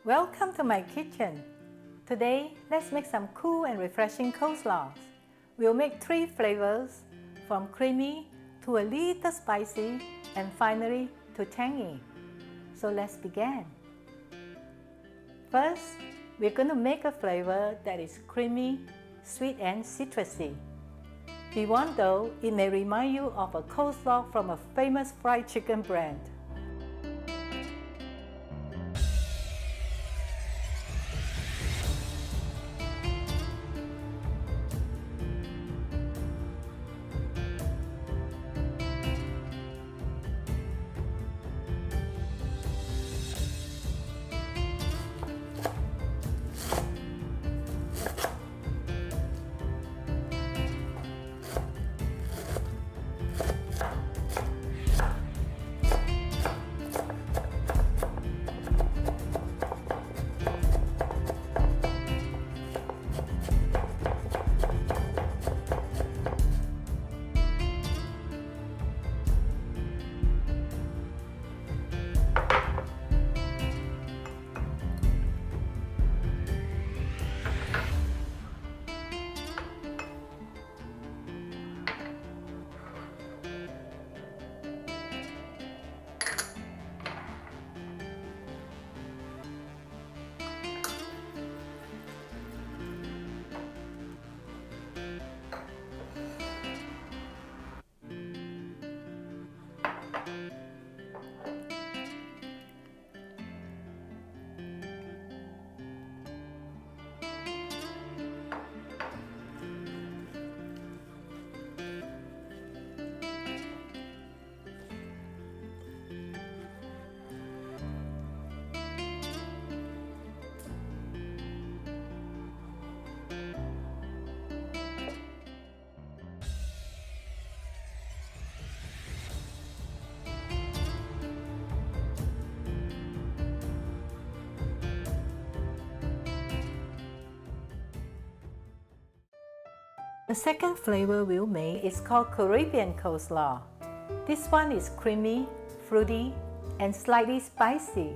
Welcome to my kitchen. Today, let's make some cool and refreshing coleslaws. We'll make 3 flavors, from creamy to a little spicy and finally to tangy. So let's begin. First, we're going to make a flavor that is creamy, sweet and citrusy. Even though it may remind you of a coleslaw from a famous fried chicken brand. The second flavor we'll make is called Caribbean coleslaw. This one is creamy, fruity, and slightly spicy.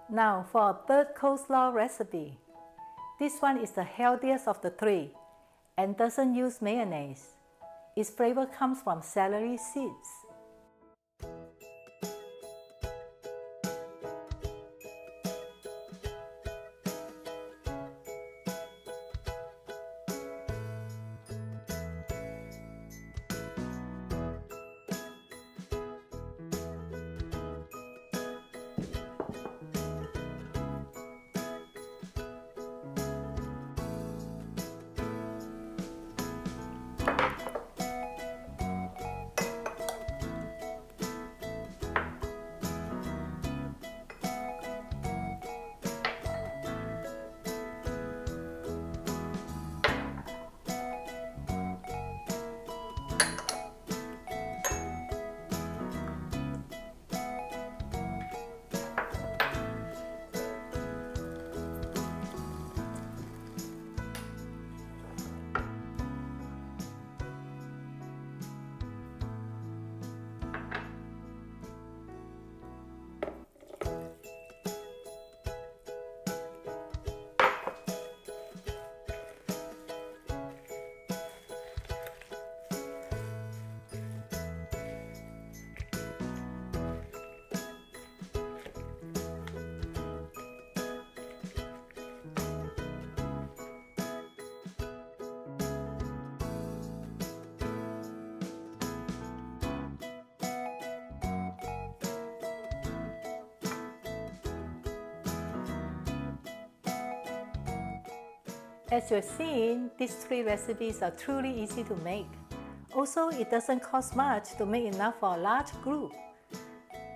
Now for our third coleslaw recipe. This one is the healthiest of the 3 and doesn't use mayonnaise. Its flavor comes from celery seeds. As you're seeing, these 3 recipes are truly easy to make. Also, it doesn't cost much to make enough for a large group.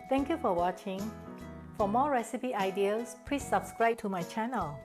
Thank you for watching. For more recipe ideas, please subscribe to my channel.